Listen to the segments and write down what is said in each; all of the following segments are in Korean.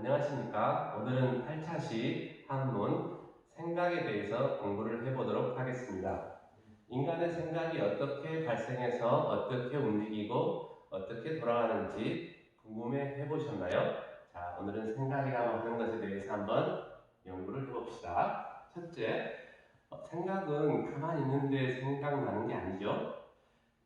안녕하십니까. 오늘은 8차시 한문 생각에 대해서 공부를 해보도록 하겠습니다. 인간의 생각이 어떻게 발생해서 어떻게 움직이고 어떻게 돌아가는지 궁금해 해보셨나요? 자, 오늘은 생각이라고 하는 것에 대해서 한번 연구를 해봅시다. 첫째, 생각은 가만히 있는데 생각나는 게 아니죠.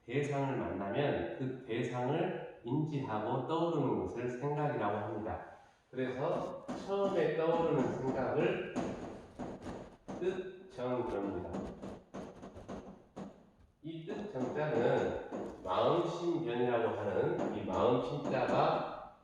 대상을 만나면 그 대상을 인지하고 떠오르는 것을 생각이라고 합니다. 그래서 처음에 떠오르는 생각을 뜻정입니다. 이 뜻정자는 마음심변이라고 하는 이 마음심자가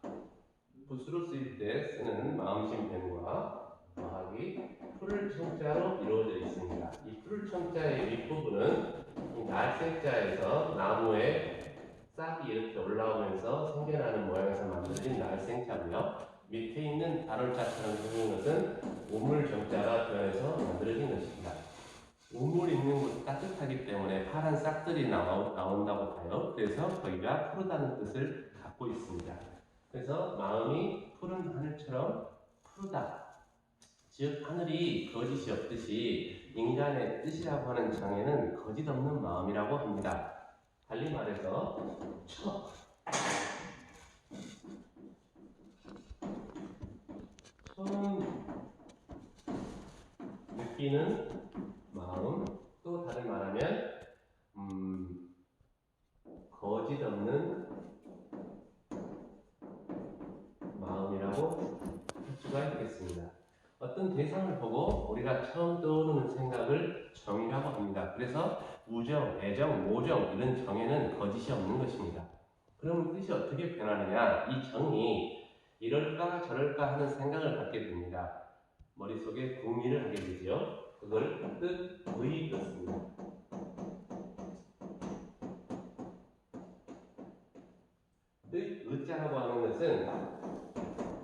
부수로 쓰일 때 쓰는 마음심변과 마학이 풀을 청자로 이루어져 있습니다. 이 풀을 청자의 윗부분은 이 날생자에서 나무에 싹이 이렇게 올라오면서 생겨나는 모양에서 만들어진 날생자고요. 밑에 있는 발월자처럼 생긴 것은 우물정자가 되어서 만들어진 것입니다. 우물 있는 곳이 따뜻하기 때문에 파란 싹들이 나온다고 봐요. 그래서 거기가 푸르다는 뜻을 갖고 있습니다. 그래서 마음이 푸른 하늘처럼 푸르다. 즉 하늘이 거짓이 없듯이 인간의 뜻이라고 하는 정에는 거짓 없는 마음이라고 합니다. 달리 말해서 처음 느끼는 마음, 또 다른 말하면 거짓 없는 마음이라고 할 수가 있겠습니다. 어떤 대상을 보고 우리가 처음 떠오르는 생각을 정이라고 합니다. 그래서 우정, 애정, 모정 이런 정에는 거짓이 없는 것입니다. 그럼 뜻이 어떻게 변하느냐? 이 정이 이럴까 저럴까 하는 생각을 갖게 됩니다. 머릿속에 궁리를 하게 되죠. 그걸 뜻의 뜻입니다. 의자라고 하는 것은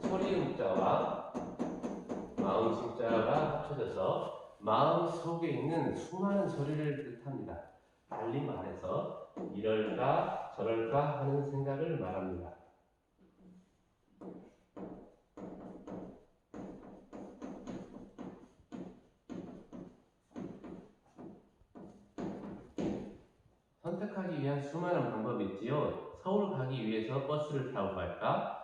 소리음자와 마음심자가 합쳐져서 마음 속에 있는 수많은 소리를 뜻합니다. 달리 말해서 이럴까 저럴까 하는 생각을 말합니다. 선택하기 위한 수많은 방법이 있지요. 서울 가기 위해서 버스를 타고 갈까?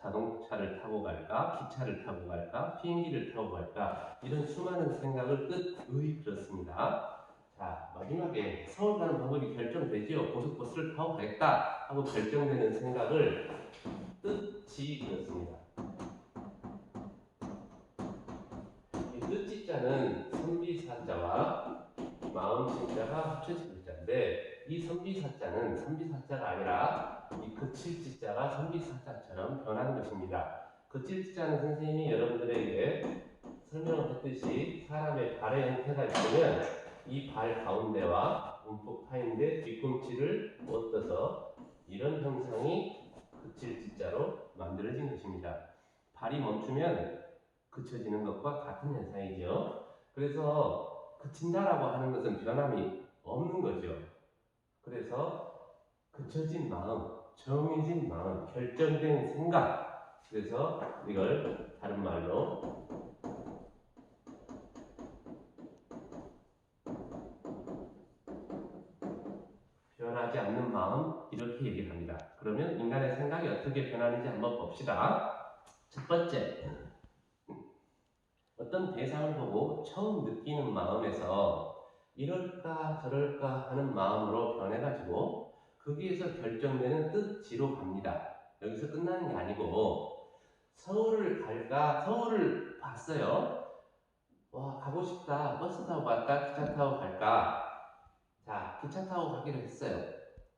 자동차를 타고 갈까? 기차를 타고 갈까? 비행기를 타고 갈까? 이런 수많은 생각을 뜻의 그렇습니다. 자, 마지막에 서울 가는 방법이 결정되지요. 고속버스를 타고 가겠다 하고 결정되는 생각을 뜻이 그렇습니다. 이 뜻지자는 선비사자와 마음심자가 합쳐진 글자인데 이 선비사자는 선비사자가 아니라 이 그칠지자가 선비사자처럼 변한 것입니다. 그칠지자는 선생님이 여러분들에게 설명을 했듯이 사람의 발의 형태가 있으면 이 발 가운데와 움푹 파인데 뒤꿈치를 뻗어서 이런 형상이 그칠지자로 만들어진 것입니다. 발이 멈추면 그쳐지는 것과 같은 현상이죠. 그래서 그친다라고 하는 것은 변함이 없는 거죠. 그래서 그쳐진 마음, 정해진 마음, 결정된 생각. 그래서 이걸 다른 말로 변하지 않는 마음 이렇게 얘기를 합니다. 그러면 인간의 생각이 어떻게 변하는지 한번 봅시다. 첫 번째, 어떤 대상을 보고 처음 느끼는 마음에서 이럴까 저럴까 하는 마음으로 변해가지고 거기에서 결정되는 뜻지로 갑니다. 여기서 끝나는 게 아니고 서울을 갈까? 서울을 봤어요. 와, 가고 싶다. 버스 타고 갈까? 기차 타고 갈까? 자, 기차 타고 가기로 했어요.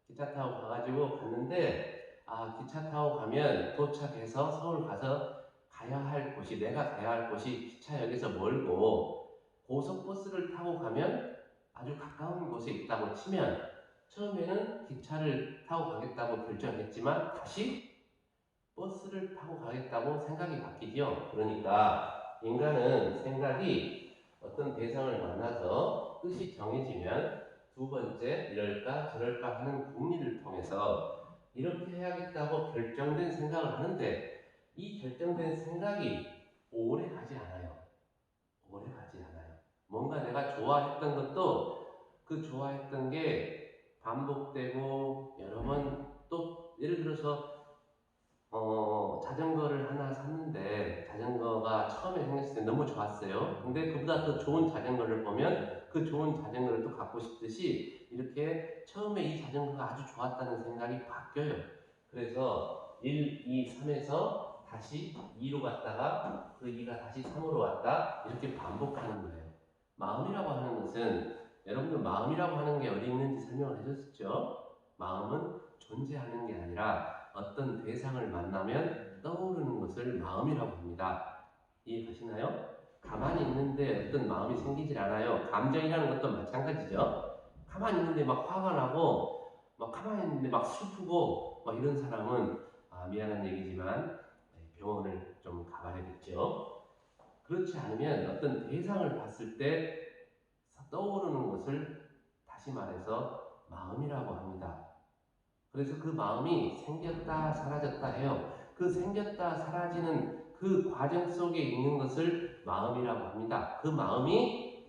기차 타고 가가지고 갔는데 기차 타고 가면 도착해서 서울 가서 가야 할 곳이 내가 가야 할 곳이 기차역에서 멀고 고속버스를 타고 가면 아주 가까운 곳에 있다고 치면 처음에는 기차를 타고 가겠다고 결정했지만 다시 버스를 타고 가겠다고 생각이 바뀌죠. 그러니까 인간은 생각이 어떤 대상을 만나서 뜻이 정해지면 두 번째 이럴까 저럴까 하는 궁리를 통해서 이렇게 해야겠다고 결정된 생각을 하는데 이 결정된 생각이 오래 가지 않아요. 오래 가지 않아요. 뭔가 내가 좋아했던 것도 그 좋아했던 게 반복되고 여러 번 또 예를 들어서 자전거를 하나 샀는데 자전거가 처음에 생겼을 때 너무 좋았어요. 근데 그보다 더 좋은 자전거를 보면 그 좋은 자전거를 또 갖고 싶듯이 이렇게 처음에 이 자전거가 아주 좋았다는 생각이 바뀌어요. 그래서 1, 2, 3에서 다시 2로 갔다가 그 2가 다시 3으로 왔다 이렇게 반복하는 거예요. 마음이라고 하는 것은 여러분들 마음이라고 하는 게 어디 있는지 설명을 해줬죠? 마음은 존재하는 게 아니라 어떤 대상을 만나면 떠오르는 것을 마음이라고 합니다. 이해가시나요? 가만히 있는데 어떤 마음이 생기질 않아요. 감정이라는 것도 마찬가지죠. 가만히 있는데 막 화가 나고 막 가만히 있는데 막 슬프고 막 이런 사람은 미안한 얘기지만 병원을 좀 가봐야겠죠. 그렇지 않으면 어떤 대상을 봤을 때 떠오르는 것을 다시 말해서 마음이라고 합니다. 그래서 그 마음이 생겼다 사라졌다 해요. 그 생겼다 사라지는 그 과정 속에 있는 것을 마음이라고 합니다. 그 마음이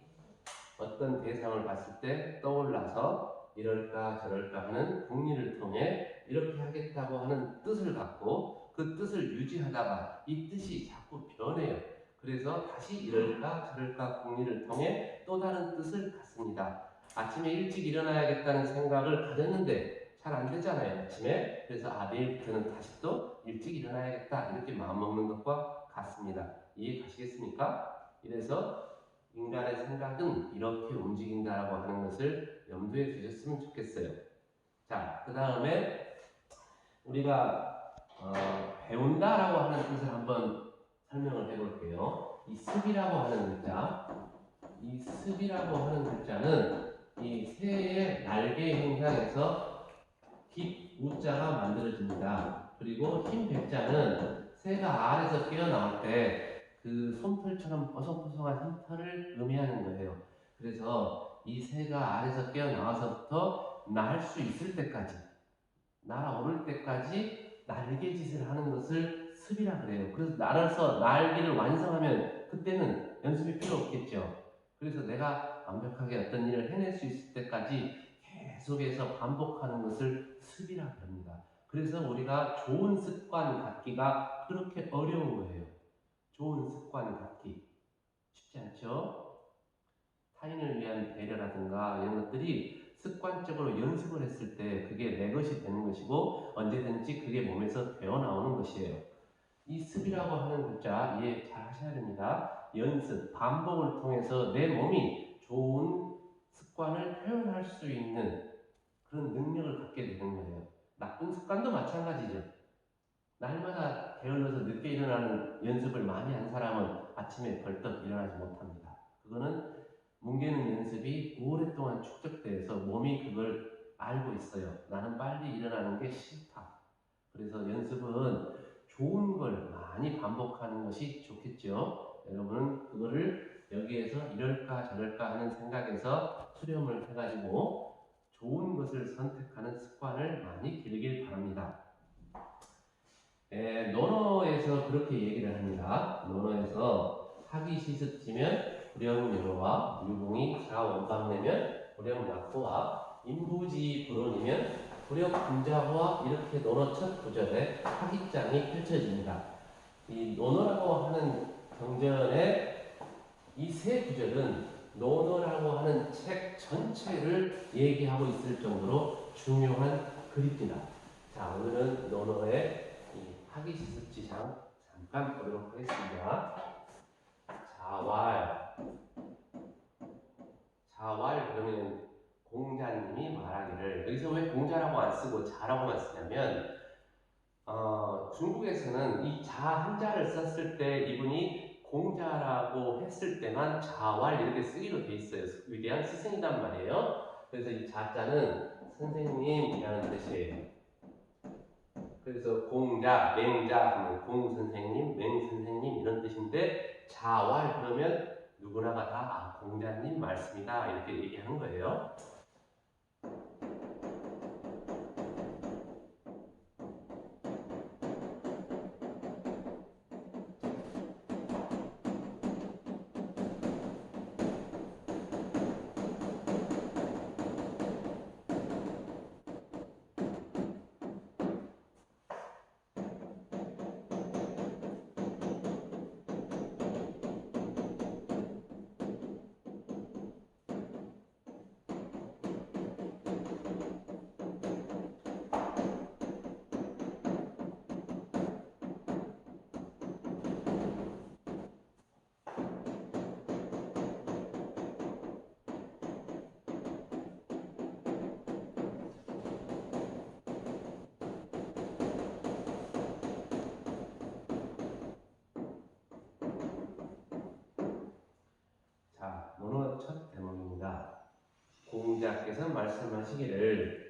어떤 대상을 봤을 때 떠올라서 이럴까 저럴까 하는 궁리를 통해 이렇게 하겠다고 하는 뜻을 갖고 그 뜻을 유지하다가 이 뜻이 자꾸 변해요. 그래서 다시 이럴까 저럴까 궁리를 통해 또 다른 뜻을 갖습니다. 아침에 일찍 일어나야겠다는 생각을 가졌는데 잘 안 되잖아요, 아침에. 그래서 내일부터는 다시 또 일찍 일어나야겠다 이렇게 마음먹는 것과 같습니다. 이해 가시겠습니까? 이래서 인간의 생각은 이렇게 움직인다라고 하는 것을 염두에 두셨으면 좋겠어요. 자, 그 다음에 우리가 배운다라고 하는 뜻을 한번 설명을 해볼게요. 이 습이라고 하는 글자, 이 습이라고 하는 글자는 이 새의 날개 형상에서 깃 우자가 만들어집니다. 그리고 흰 백자는 새가 알에서 깨어나올 때 그 솜털처럼 뽀송뽀송한 흰 털을 의미하는 거예요. 그래서 이 새가 알에서 깨어나와서부터 날 수 있을 때까지, 날아오를 때까지 날개짓을 하는 것을 습이라 그래요. 그래서 날아서 날개를 완성하면 그때는 연습이 필요 없겠죠. 그래서 내가 완벽하게 어떤 일을 해낼 수 있을 때까지 계속해서 반복하는 것을 습이라 합니다. 그래서 우리가 좋은 습관 갖기가 그렇게 어려운 거예요. 좋은 습관 갖기 쉽지 않죠? 타인을 위한 배려라든가 이런 것들이 습관적으로 연습을 했을 때 그게 내 것이 되는 것이고 언제든지 그게 몸에서 배어나오는 것이에요. 이 습이라고 하는 글자 이해 잘 하셔야 됩니다. 연습, 반복을 통해서 내 몸이 좋은 습관을 표현할 수 있는 그런 능력을 갖게 되는 거예요. 나쁜 습관도 마찬가지죠. 날마다 게을러서 늦게 일어나는 연습을 많이 한 사람은 아침에 벌떡 일어나지 못합니다. 그거는 뭉개는 연습이 오랫동안 축적돼서 몸이 그걸 알고 있어요. 나는 빨리 일어나는 게 싫다. 그래서 연습은 좋은 걸 많이 반복하는 것이 좋겠죠. 여러분은 그거를 여기에서 이럴까 저럴까 하는 생각에서 수렴을 해가지고 좋은 것을 선택하는 습관을 많이 기르길 바랍니다. 논어에서 그렇게 얘기를 합니다. 논어에서 하기 시습지면 불영여로와 유봉이 좌원방내면 불영낙호와 인부지 불원이면 불역분자호와 이렇게 논어 첫 구절에 하기장이 펼쳐집니다. 이 논어라고 하는 경전의 이 세 구절은 논어라고 하는 책 전체를 얘기하고 있을 정도로 중요한 글입니다. 자, 오늘은 논어의 하기 시습지상 잠깐 보도록 하겠습니다. 자왈 그러면 공자님이 말하기를 여기서 왜 공자라고 안 쓰고 자라고만 쓰냐면 중국에서는 이 자 한자를 썼을 때 이분이 공자라고 했을 때만 자왈 이렇게 쓰기로 돼 있어요. 위대한 스승이란 말이에요. 그래서 이 자자는 선생님이라는 뜻이에요. 그래서 공자, 맹자 하면 공 선생님, 맹 선생님 이런 뜻인데 자왈 그러면 누구나가 다 공자님 말씀이다 이렇게 얘기하는 거예요. 바로 첫 대목입니다. 공자께서 말씀하시기를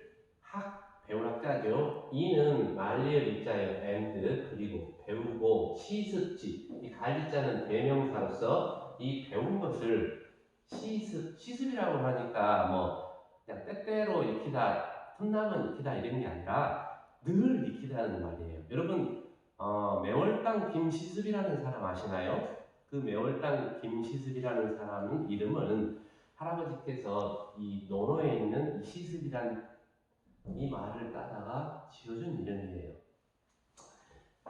배울학자죠. 이는 말리을 이자예요. and 그리고 배우고 시습지. 이 갈리자는 대명사로서 이 배운 것을 시습이라고 하니까 뭐 그냥 때때로 익히다, 틈나면 익히다 이런 게 아니라 늘 익히다는 말이에요. 여러분 매월당 김시습이라는 사람 아시나요? 그 매월당 김시습이라는 사람 이름은 할아버지께서 이 논어에 있는 이 시습이란 이 말을 따다가 지어준 이름이에요.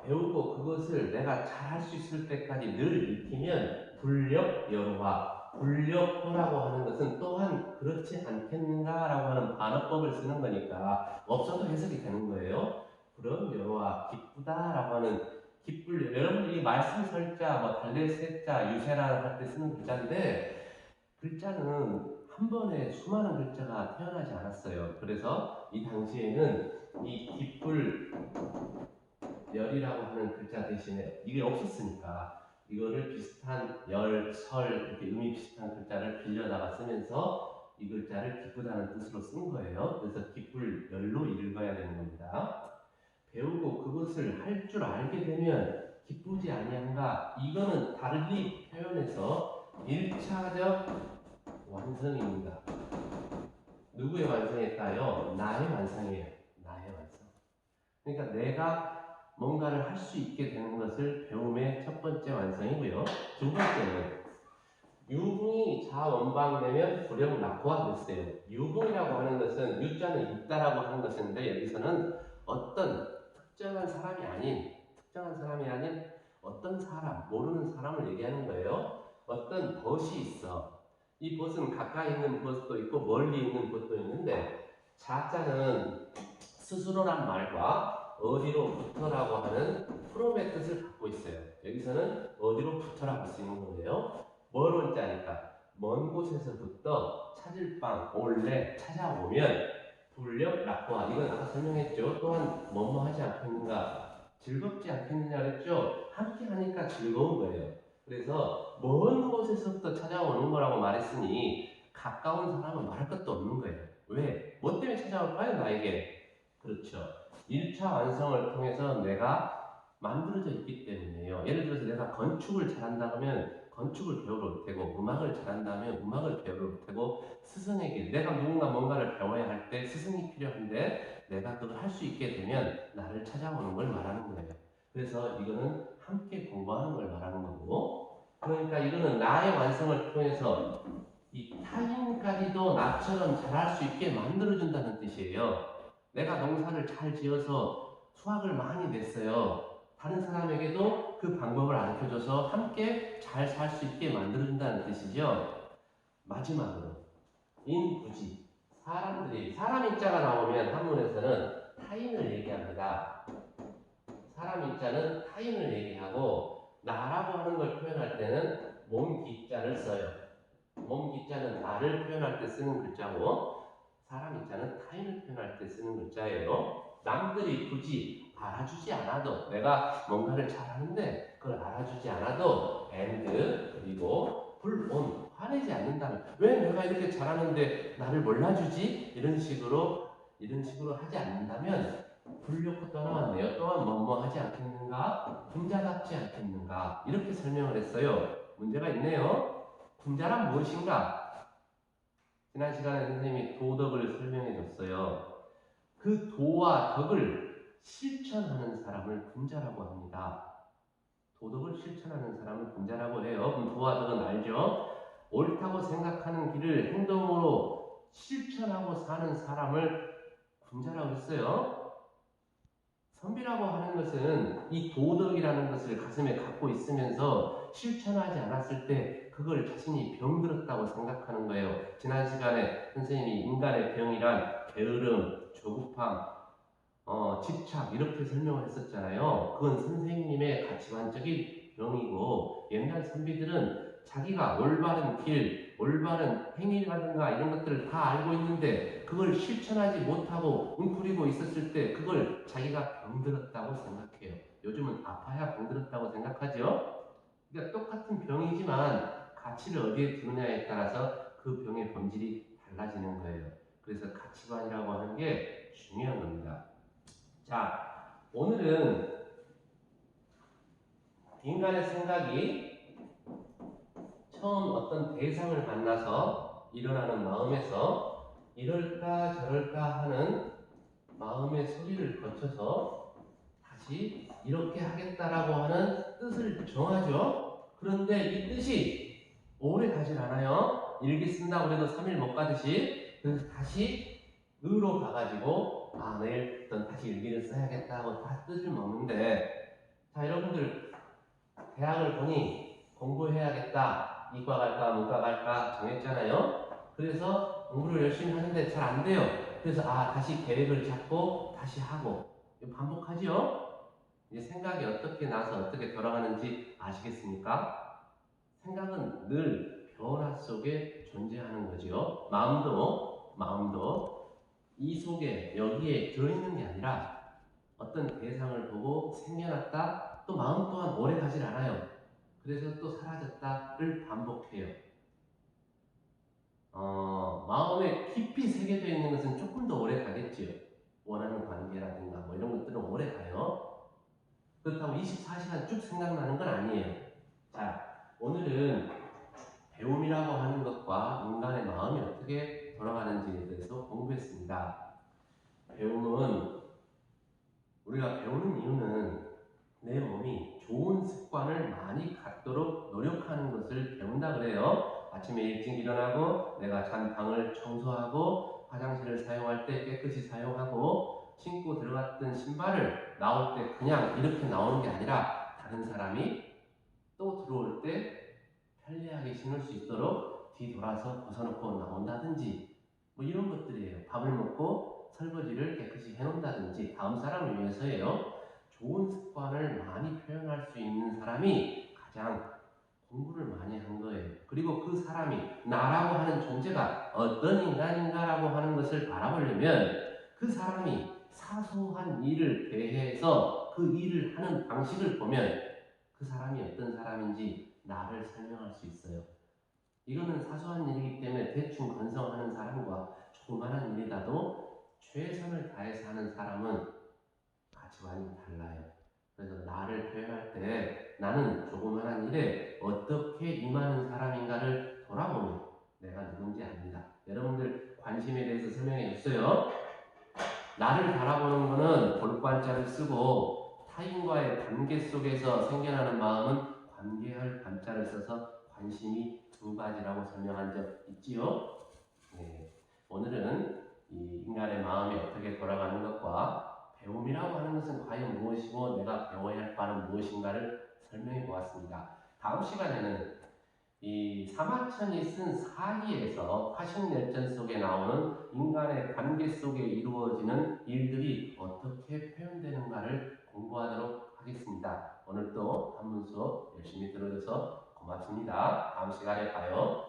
배우고 그것을 내가 잘할 수 있을 때까지 늘 익히면 불력여로화, 불력호라고 하는 것은 또한 그렇지 않겠는가라고 하는 반어법을 쓰는 거니까 없어도 해석이 되는 거예요. 그럼 여로화, 기쁘다라고 하는 기쁠, 여러분들이 말씀 설자, 뭐 달랠 세자, 유세라 할 때 쓰는 글자인데 글자는 한 번에 수많은 글자가 태어나지 않았어요. 그래서 이 당시에는 이 기쁠 열이라고 하는 글자 대신에 이게 없었으니까 이거를 비슷한 열, 설 이렇게 의미 비슷한 글자를 빌려다가 쓰면서 이 글자를 기쁘다는 뜻으로 쓴 거예요. 그래서 기쁠 열로 읽어야 되는 겁니다. 배우고 그것을 할 줄 알게 되면 기쁘지 아니한가? 이거는 달리 표현해서 1차적 완성입니다. 누구의 완성일까요? 나의 완성이에요. 나의 완성. 그러니까 내가 뭔가를 할 수 있게 되는 것을 배움의 첫 번째 완성이고요. 두 번째는 유붕이 자원방되면 불영락호가 됐어요. 유붕이라고 하는 것은 유자는 있다라고 하는 것인데 여기서는 어떤 특정한 사람이 아닌 어떤 사람, 모르는 사람을 얘기하는 거예요. 어떤 벗이 있어. 이 벗은 가까이 있는 벗도 있고 멀리 있는 벗도 있는데 자자는 스스로란 말과 어디로부터라고 하는 프롬의 뜻을 갖고 있어요. 여기서는 어디로부터라고 쓰이는 거예요. 멀은 자니까 먼 곳에서부터 찾을 방, 올래 찾아오면 불력 낙화. 이건 아까 설명했죠. 또한 뭐뭐 하지 않겠는가, 즐겁지 않겠느냐 그랬죠. 함께 하니까 즐거운 거예요. 그래서 먼 곳에서부터 찾아오는 거라고 말했으니 가까운 사람은 말할 것도 없는 거예요. 왜? 뭐 때문에 찾아올까요? 나에게. 그렇죠. 1차 완성을 통해서 내가 만들어져 있기 때문이에요. 예를 들어서 내가 건축을 잘한다 그러면 건축을 배우러 올 테고, 음악을 잘한다면 음악을 배우러 올 테고, 스승에게 내가 누군가 뭔가를 배워야 할 때 스승이 필요한데 내가 그걸 할 수 있게 되면 나를 찾아오는 걸 말하는 거예요. 그래서 이거는 함께 공부하는 걸 말하는 거고, 그러니까 이거는 나의 완성을 통해서 이 타인까지도 나처럼 잘할 수 있게 만들어준다는 뜻이에요. 내가 농사를 잘 지어서 수확을 많이 냈어요. 다른 사람에게도 그 방법을 알려줘서 함께 잘 살 수 있게 만들어준다는 뜻이죠. 마지막으로 인부지. 사람 인자가 나오면 한문에서는 타인을 얘기합니다. 사람 인자는 타인을 얘기하고 나라고 하는 걸 표현할 때는 몸기자를 써요. 몸기자는 나를 표현할 때 쓰는 글자고 사람 인자는 타인을 표현할 때 쓰는 글자예요. 남들이 굳이 알아주지 않아도 내가 뭔가를 잘하는데 그걸 알아주지 않아도 and 그리고 불온 화내지 않는다면 왜 내가 이렇게 잘하는데 나를 몰라주지? 이런 식으로 하지 않는다면 불려고 떠나왔네요. 또한 뭐뭐 하지 않겠는가? 군자답지 않겠는가? 이렇게 설명을 했어요. 문제가 있네요. 군자란 무엇인가? 지난 시간에 선생님이 도덕을 설명해 줬어요. 그 도와 덕을 실천하는 사람을 군자라고 합니다. 도덕을 실천하는 사람을 군자라고 해요. 그럼 도와 덕은 알죠? 옳다고 생각하는 길을 행동으로 실천하고 사는 사람을 군자라고 했어요. 선비라고 하는 것은 이 도덕이라는 것을 가슴에 갖고 있으면서 실천하지 않았을 때 그걸 자신이 병들었다고 생각하는 거예요. 지난 시간에 선생님이 인간의 병이란 게으름, 조급함, 집착 이렇게 설명을 했었잖아요. 그건 선생님의 가치관적인 병이고 옛날 선비들은 자기가 올바른 길, 올바른 행위라든가 이런 것들을 다 알고 있는데 그걸 실천하지 못하고 웅크리고 있었을 때 그걸 자기가 병들었다고 생각해요. 요즘은 아파야 병들었다고 생각하죠. 그러니까 똑같은 병이지만 가치를 어디에 두느냐에 따라서 그 병의 본질이 달라지는 거예요. 그래서 가치관이라고 하는 게 중요한 겁니다. 자, 오늘은 인간의 생각이 처음 어떤 대상을 만나서 일어나는 마음에서 이럴까 저럴까 하는 마음의 소리를 거쳐서 다시 이렇게 하겠다라고 하는 뜻을 정하죠. 그런데 이 뜻이 오래 가질 않아요. 일기 쓴다고 해도 3일 못 가듯이. 그래서 다시 의로 가가지고 내일 다시 일기를 써야겠다 하고 다 뜻을 먹는데, 자, 여러분들 대학을 보니 공부해야겠다, 이과 갈까 문과 갈까 정했잖아요. 그래서 공부를 열심히 하는데 잘 안 돼요. 그래서 다시 계획을 잡고 다시 하고 반복하죠. 이제 생각이 어떻게 나서 어떻게 돌아가는지 아시겠습니까? 생각은 늘 변화 속에 존재하는 거죠. 마음도 이 속에 여기에 들어있는 게 아니라 어떤 대상을 보고 생겨났다, 또 마음 또한 오래 가질 않아요. 그래서 또 사라졌다를 반복해요. 마음에 깊이 새겨져 있는 것은 조금 더 오래 가겠지요. 원하는 관계라든가 뭐 이런 것들은 오래 가요. 그렇다고 24시간 쭉 생각나는 건 아니에요. 자, 오늘은 배움이라고 하는 것과 인간의 마음이 어떻게 돌아가는지에 대해서 공부했습니다. 배움은, 우리가 배우는 이유는 내 몸이 좋은 습관을 많이 갖도록 노력하는 것을 배운다 그래요. 아침에 일찍 일어나고 내가 잔 방을 청소하고 화장실을 사용할 때 깨끗이 사용하고 신고 들어갔던 신발을 나올 때 그냥 이렇게 나오는 게 아니라 다른 사람이 또 들어올 때 편리하게 신을 수 있도록 뒤돌아서 벗어놓고 나온다든지 뭐 이런 것들이에요. 밥을 먹고 설거지를 깨끗이 해놓는다든지 다음 사람을 위해서예요. 좋은 습관을 많이 표현할 수 있는 사람이 가장 공부를 많이 한 거예요. 그리고 그 사람이 나라고 하는 존재가 어떤 인간인가라고 하는 것을 알아보려면 그 사람이 사소한 일을 대해서 그 일을 하는 방식을 보면 그 사람이 어떤 사람인지 나를 설명할 수 있어요. 이거는 사소한 일이기 때문에 대충 건성하는 사람과 조그만한 일이라도 최선을 다해서 하는 사람은 가치관이 달라요. 그래서 나를 표현할 때 나는 조그만한 일에 어떻게 임하는 사람인가를 돌아보면 내가 누군지 압니다. 여러분들 관심에 대해서 설명해 줬어요. 나를 바라보는 것은 볼관자를 쓰고 타인과의 관계 속에서 생겨나는 마음은 관계할 관자를 써서 관심이 두 가지라고 설명한 적 있지요. 네. 오늘은 이 인간의 마음이 어떻게 돌아가는 것과 배움이라고 하는 것은 과연 무엇이고 내가 배워야 할 바는 무엇인가를 설명해 보았습니다. 다음 시간에는 이 사마천이 쓴 사기에서 화식열전 속에 나오는 인간의 관계 속에 이루어지는 일들이 어떻게 표현되는가를 공부하도록 하겠습니다. 오늘도 한문 수업 열심히 들어줘서 고맙습니다. 다음 시간에 봐요.